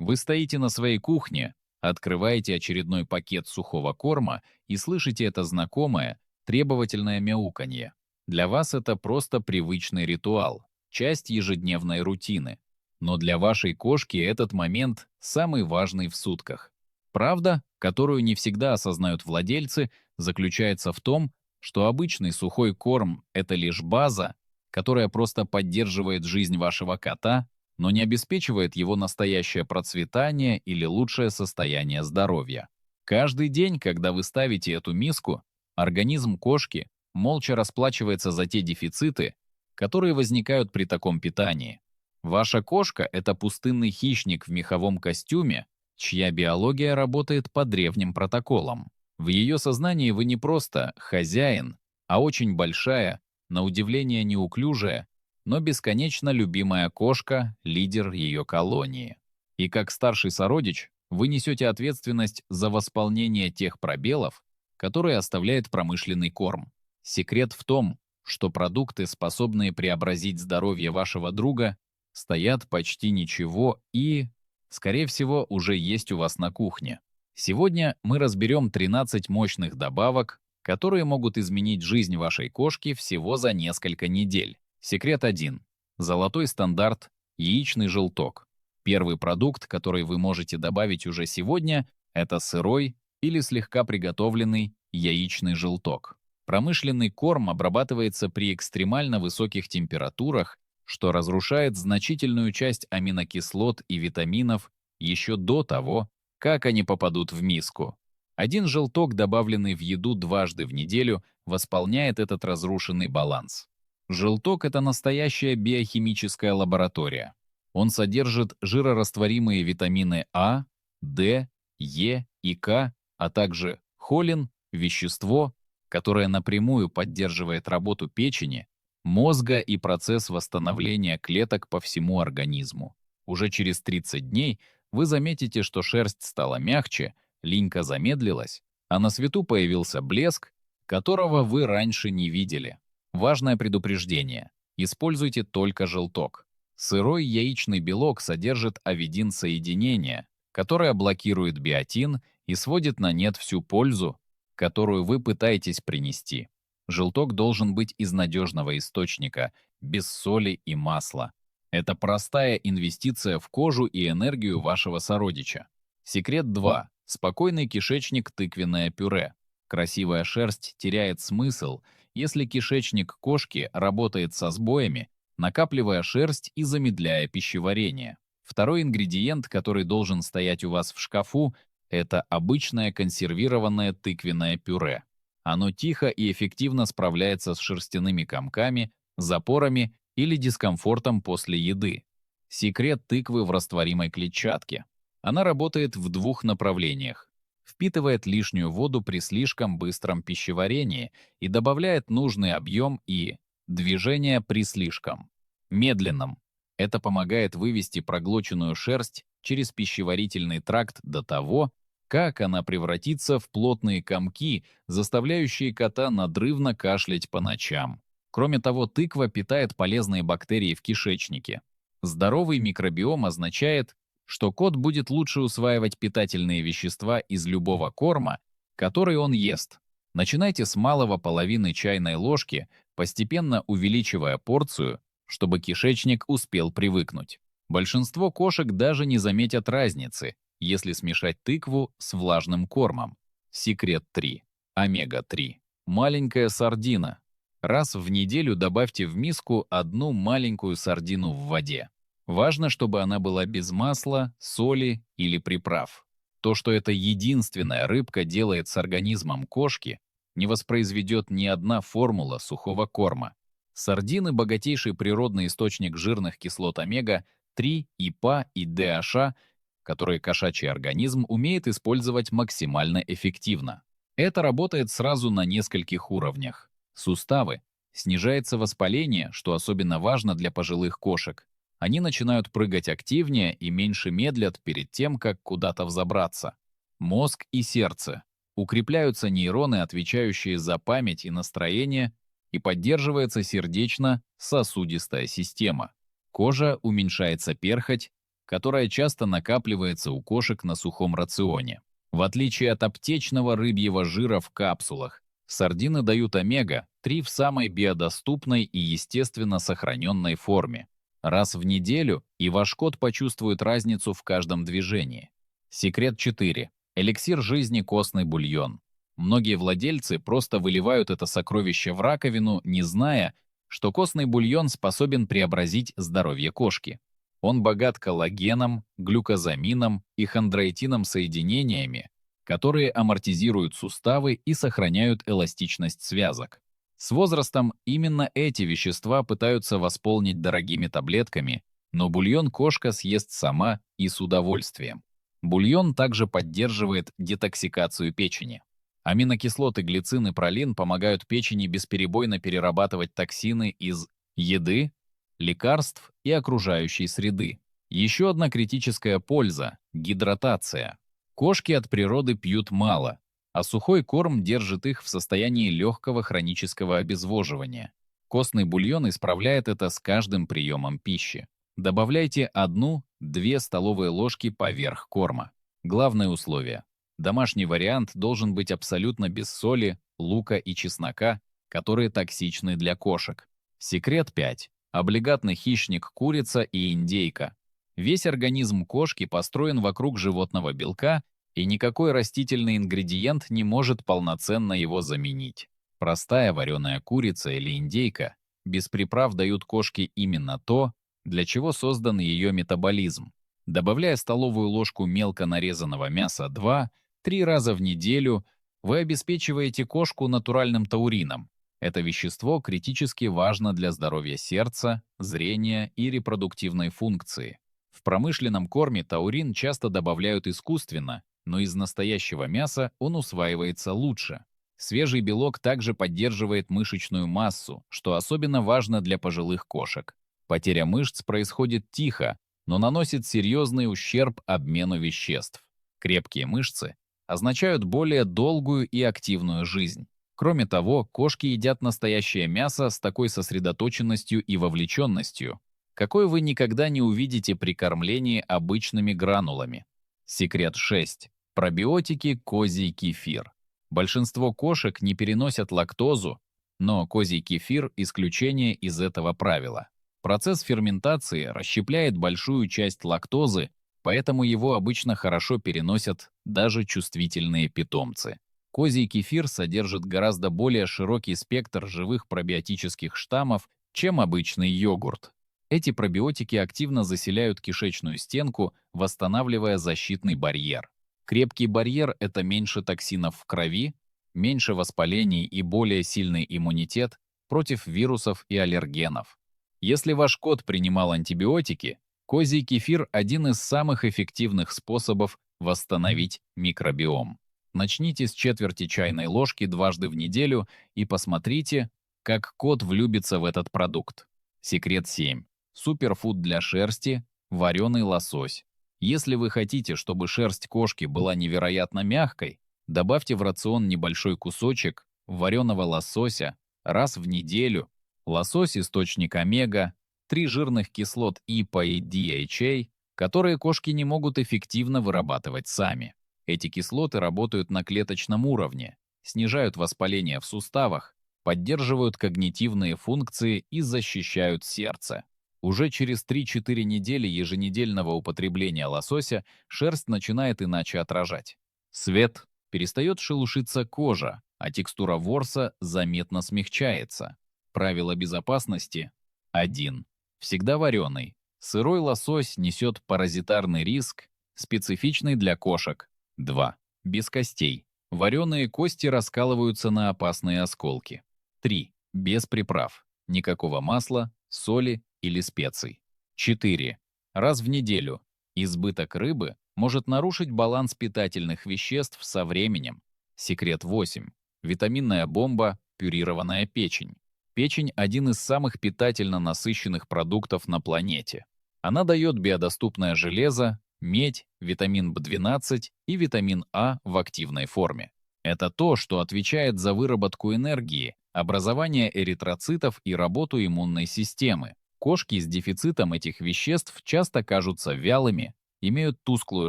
Вы стоите на своей кухне, открываете очередной пакет сухого корма и слышите это знакомое, требовательное мяуканье. Для вас это просто привычный ритуал, часть ежедневной рутины. Но для вашей кошки этот момент самый важный в сутках. Правда, которую не всегда осознают владельцы, заключается в том, что обычный сухой корм — это лишь база, которая просто поддерживает жизнь вашего кота, но не обеспечивает его настоящее процветание или лучшее состояние здоровья. Каждый день, когда вы ставите эту миску, организм кошки молча расплачивается за те дефициты, которые возникают при таком питании. Ваша кошка — это пустынный хищник в меховом костюме, чья биология работает по древним протоколам. В ее сознании вы не просто хозяин, а очень большая, на удивление неуклюжая, но бесконечно любимая кошка, лидер ее колонии. И как старший сородич, вы несете ответственность за восполнение тех пробелов, которые оставляет промышленный корм. Секрет в том, что продукты, способные преобразить здоровье вашего друга, стоят почти ничего и, скорее всего, уже есть у вас на кухне. Сегодня мы разберем 13 мощных добавок, которые могут изменить жизнь вашей кошки всего за несколько недель. Секрет 1. Золотой стандарт — яичный желток. Первый продукт, который вы можете добавить уже сегодня, это сырой или слегка приготовленный яичный желток. Промышленный корм обрабатывается при экстремально высоких температурах, что разрушает значительную часть аминокислот и витаминов еще до того, как они попадут в миску. Один желток, добавленный в еду дважды в неделю, восполняет этот разрушенный баланс. Желток — это настоящая биохимическая лаборатория. Он содержит жирорастворимые витамины А, D, Е и К, а также холин — вещество, которое напрямую поддерживает работу печени, мозга и процесс восстановления клеток по всему организму. Уже через 30 дней вы заметите, что шерсть стала мягче, линька замедлилась, а на свету появился блеск, которого вы раньше не видели. Важное предупреждение. Используйте только желток. Сырой яичный белок содержит авидин-соединение, которое блокирует биотин и сводит на нет всю пользу, которую вы пытаетесь принести. Желток должен быть из надежного источника, без соли и масла. Это простая инвестиция в кожу и энергию вашего сородича. Секрет 2. Спокойный кишечник, тыквенное пюре. Красивая шерсть теряет смысл, если кишечник кошки работает со сбоями, накапливая шерсть и замедляя пищеварение. Второй ингредиент, который должен стоять у вас в шкафу, это обычное консервированное тыквенное пюре. Оно тихо и эффективно справляется с шерстяными комками, запорами или дискомфортом после еды. Секрет тыквы в растворимой клетчатке. Она работает в двух направлениях. Впитывает лишнюю воду при слишком быстром пищеварении и добавляет нужный объем и движение при слишком медленном. Это помогает вывести проглоченную шерсть через пищеварительный тракт до того, как она превратится в плотные комки, заставляющие кота надрывно кашлять по ночам. Кроме того, тыква питает полезные бактерии в кишечнике. Здоровый микробиом означает, что кот будет лучше усваивать питательные вещества из любого корма, который он ест. Начинайте с малого половины чайной ложки, постепенно увеличивая порцию, чтобы кишечник успел привыкнуть. Большинство кошек даже не заметят разницы, если смешать тыкву с влажным кормом. Секрет 3. Омега-3. Маленькая сардина. Раз в неделю добавьте в миску одну маленькую сардину в воде. Важно, чтобы она была без масла, соли или приправ. То, что эта единственная рыбка делает с организмом кошки, не воспроизведет ни одна формула сухого корма. Сардины — богатейший природный источник жирных кислот омега-3, ИПА и ДHA, которые кошачий организм умеет использовать максимально эффективно. Это работает сразу на нескольких уровнях. Суставы. Снижается воспаление, что особенно важно для пожилых кошек. Они начинают прыгать активнее и меньше медлят перед тем, как куда-то взобраться. Мозг и сердце. Укрепляются нейроны, отвечающие за память и настроение, и поддерживается сердечно-сосудистая система. Кожа — уменьшается перхоть, которая часто накапливается у кошек на сухом рационе. В отличие от аптечного рыбьего жира в капсулах, сардины дают омега-3 в самой биодоступной и естественно сохраненной форме. Раз в неделю, и ваш кот почувствует разницу в каждом движении. Секрет 4. Эликсир жизни костный бульон. Многие владельцы просто выливают это сокровище в раковину, не зная, что костный бульон способен преобразить здоровье кошки. Он богат коллагеном, глюкозамином и хондроитином соединениями, которые амортизируют суставы и сохраняют эластичность связок. С возрастом именно эти вещества пытаются восполнить дорогими таблетками, но бульон кошка съест сама и с удовольствием. Бульон также поддерживает детоксикацию печени. Аминокислоты глицин и пролин помогают печени бесперебойно перерабатывать токсины из еды, лекарств и окружающей среды. Еще одна критическая польза – гидратация. Кошки от природы пьют мало, а сухой корм держит их в состоянии легкого хронического обезвоживания. Костный бульон исправляет это с каждым приемом пищи. Добавляйте 1-2 столовые ложки поверх корма. Главное условие – домашний вариант должен быть абсолютно без соли, лука и чеснока, которые токсичны для кошек. Секрет 5. Облигатный хищник курица и индейка. Весь организм кошки построен вокруг животного белка, и никакой растительный ингредиент не может полноценно его заменить. Простая вареная курица или индейка без приправ дают кошке именно то, для чего создан ее метаболизм. Добавляя столовую ложку мелко нарезанного мяса 2-3 раза в неделю, вы обеспечиваете кошку натуральным таурином. Это вещество критически важно для здоровья сердца, зрения и репродуктивной функции. В промышленном корме таурин часто добавляют искусственно, но из настоящего мяса он усваивается лучше. Свежий белок также поддерживает мышечную массу, что особенно важно для пожилых кошек. Потеря мышц происходит тихо, но наносит серьезный ущерб обмену веществ. Крепкие мышцы означают более долгую и активную жизнь. Кроме того, кошки едят настоящее мясо с такой сосредоточенностью и вовлеченностью, какой вы никогда не увидите при кормлении обычными гранулами. Секрет 6. Пробиотики козий кефир. Большинство кошек не переносят лактозу, но козий кефир – исключение из этого правила. Процесс ферментации расщепляет большую часть лактозы, поэтому его обычно хорошо переносят даже чувствительные питомцы. Козий кефир содержит гораздо более широкий спектр живых пробиотических штаммов, чем обычный йогурт. Эти пробиотики активно заселяют кишечную стенку, восстанавливая защитный барьер. Крепкий барьер – это меньше токсинов в крови, меньше воспалений и более сильный иммунитет против вирусов и аллергенов. Если ваш кот принимал антибиотики, козий кефир – один из самых эффективных способов восстановить микробиом. Начните с четверти чайной ложки дважды в неделю и посмотрите, как кот влюбится в этот продукт. Секрет 7. Суперфуд для шерсти – вареный лосось. Если вы хотите, чтобы шерсть кошки была невероятно мягкой, добавьте в рацион небольшой кусочек вареного лосося раз в неделю. Лосось – источник омега, 3 жирных кислот EPA и DHA, которые кошки не могут эффективно вырабатывать сами. Эти кислоты работают на клеточном уровне, снижают воспаление в суставах, поддерживают когнитивные функции и защищают сердце. Уже через 3-4 недели еженедельного употребления лосося шерсть начинает иначе отражать. Свет, перестает шелушиться кожа, а текстура ворса заметно смягчается. Правило безопасности 1. Всегда вареный. Сырой лосось несет паразитарный риск, специфичный для кошек. 2. Без костей. Вареные кости раскалываются на опасные осколки. 3. Без приправ. Никакого масла, соли или специй. 4. Раз в неделю. Избыток рыбы может нарушить баланс питательных веществ со временем. Секрет 8. Витаминная бомба, пюрированная печень. Печень – один из самых питательно насыщенных продуктов на планете. Она дает биодоступное железо, медь, витамин В12 и витамин А в активной форме. Это то, что отвечает за выработку энергии, образование эритроцитов и работу иммунной системы. Кошки с дефицитом этих веществ часто кажутся вялыми, имеют тусклую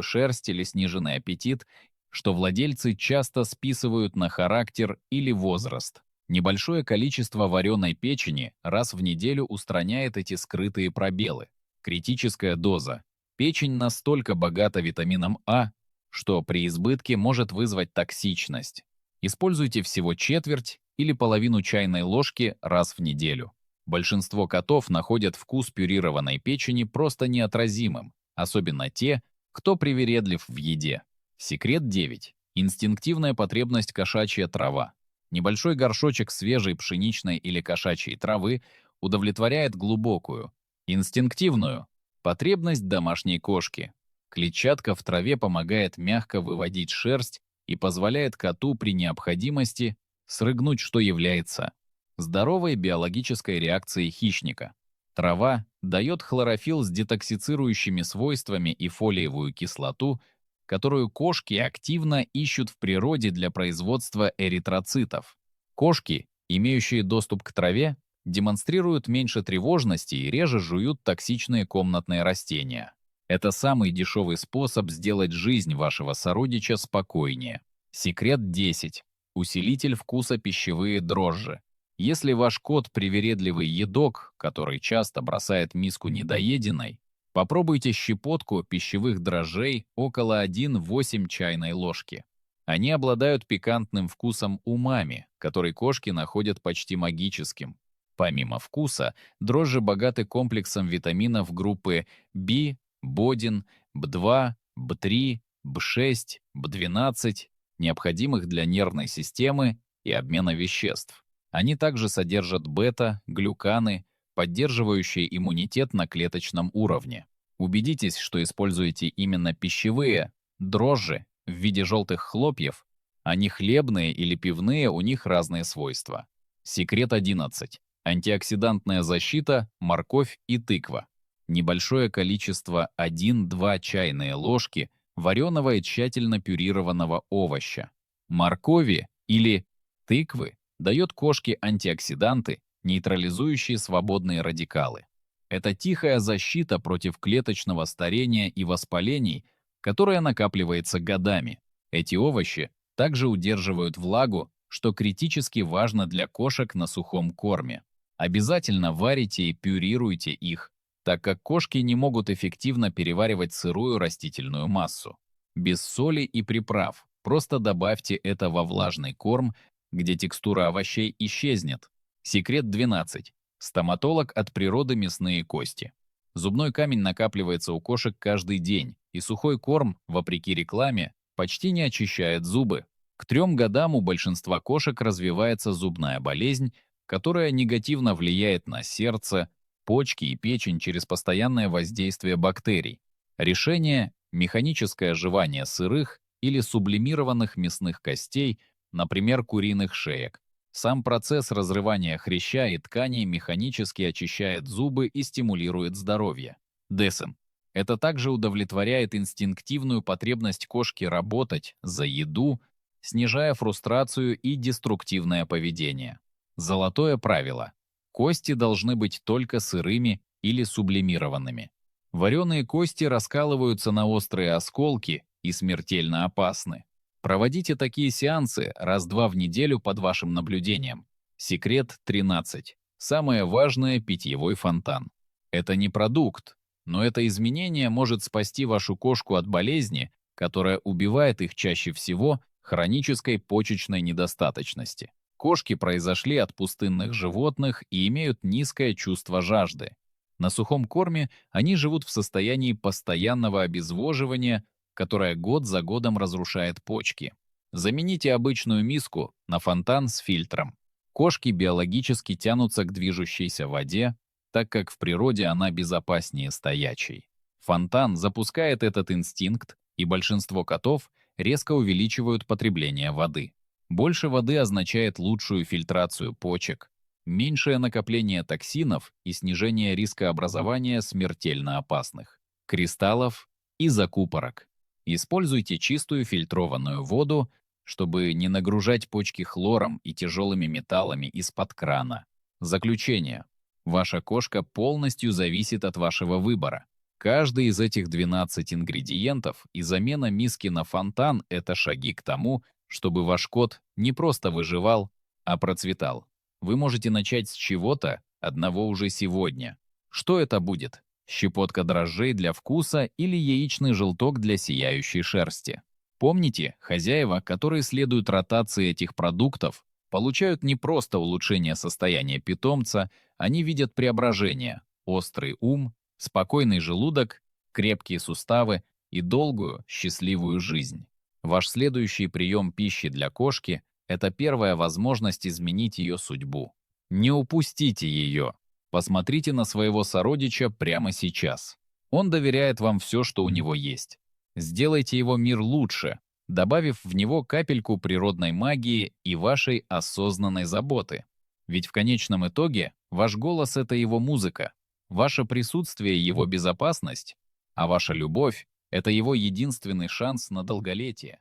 шерсть или сниженный аппетит, что владельцы часто списывают на характер или возраст. Небольшое количество вареной печени раз в неделю устраняет эти скрытые пробелы. Критическая доза. Печень настолько богата витамином А, что при избытке может вызвать токсичность. Используйте всего четверть или половину чайной ложки раз в неделю. Большинство котов находят вкус пюрированной печени просто неотразимым, особенно те, кто привередлив в еде. Секрет 9. Инстинктивная потребность кошачья трава. Небольшой горшочек свежей пшеничной или кошачьей травы удовлетворяет глубокую, инстинктивную потребность домашней кошки. Клетчатка в траве помогает мягко выводить шерсть и позволяет коту при необходимости срыгнуть, что является здоровой биологической реакцией хищника. Трава дает хлорофилл с детоксицирующими свойствами и фолиевую кислоту, которую кошки активно ищут в природе для производства эритроцитов. Кошки, имеющие доступ к траве, демонстрируют меньше тревожности и реже жуют токсичные комнатные растения. Это самый дешевый способ сделать жизнь вашего сородича спокойнее. Секрет 10. Усилитель вкуса пищевые дрожжи. Если ваш кот привередливый едок, который часто бросает миску недоеденной, попробуйте щепотку пищевых дрожжей около 1,8 чайной ложки. Они обладают пикантным вкусом умами, который кошки находят почти магическим. Помимо вкуса, дрожжи богаты комплексом витаминов группы B, бодин, B2, B3, B6, B12, необходимых для нервной системы и обмена веществ. Они также содержат бета-глюканы, поддерживающие иммунитет на клеточном уровне. Убедитесь, что используете именно пищевые дрожжи в виде желтых хлопьев, а не хлебные или пивные, у них разные свойства. Секрет 11. Антиоксидантная защита, морковь и тыква. Небольшое количество 1-2 чайные ложки вареного и тщательно пюрированного овоща. Моркови или тыквы дает кошке антиоксиданты, нейтрализующие свободные радикалы. Это тихая защита против клеточного старения и воспалений, которая накапливается годами. Эти овощи также удерживают влагу, что критически важно для кошек на сухом корме. Обязательно варите и пюрируйте их, так как кошки не могут эффективно переваривать сырую растительную массу. Без соли и приправ, просто добавьте это во влажный корм, где текстура овощей исчезнет. Секрет 12. Стоматолог от природы мясные кости. Зубной камень накапливается у кошек каждый день, и сухой корм, вопреки рекламе, почти не очищает зубы. К 3 годам у большинства кошек развивается зубная болезнь, которая негативно влияет на сердце, почки и печень через постоянное воздействие бактерий. Решение – механическое жевание сырых или сублимированных мясных костей, например, куриных шеек. Сам процесс разрывания хряща и тканей механически очищает зубы и стимулирует здоровье. ДЭСМ. Это также удовлетворяет инстинктивную потребность кошки работать за еду, снижая фрустрацию и деструктивное поведение. Золотое правило. Кости должны быть только сырыми или сублимированными. Вареные кости раскалываются на острые осколки и смертельно опасны. Проводите такие сеансы раз-два в неделю под вашим наблюдением. Секрет 13. Самое важное – питьевой фонтан. Это не продукт, но это изменение может спасти вашу кошку от болезни, которая убивает их чаще всего хронической почечной недостаточности. Кошки произошли от пустынных животных и имеют низкое чувство жажды. На сухом корме они живут в состоянии постоянного обезвоживания, которая год за годом разрушает почки. Замените обычную миску на фонтан с фильтром. Кошки биологически тянутся к движущейся воде, так как в природе она безопаснее стоячей. Фонтан запускает этот инстинкт, и большинство котов резко увеличивают потребление воды. Больше воды означает лучшую фильтрацию почек, меньшее накопление токсинов и снижение риска образования смертельно опасных кристаллов и закупорок. Используйте чистую фильтрованную воду, чтобы не нагружать почки хлором и тяжелыми металлами из-под крана. Заключение. Ваша кошка полностью зависит от вашего выбора. Каждый из этих 12 ингредиентов и замена миски на фонтан — это шаги к тому, чтобы ваш кот не просто выживал, а процветал. Вы можете начать с чего-то одного уже сегодня. Что это будет? Щепотка дрожжей для вкуса или яичный желток для сияющей шерсти? Помните, хозяева, которые следуют ротации этих продуктов, получают не просто улучшение состояния питомца, они видят преображение, острый ум, спокойный желудок, крепкие суставы и долгую, счастливую жизнь. Ваш следующий прием пищи для кошки — это первая возможность изменить ее судьбу. Не упустите ее. Посмотрите на своего сородича прямо сейчас. Он доверяет вам все, что у него есть. Сделайте его мир лучше, добавив в него капельку природной магии и вашей осознанной заботы. Ведь в конечном итоге ваш голос — это его музыка, ваше присутствие — его безопасность, а ваша любовь — это его единственный шанс на долголетие.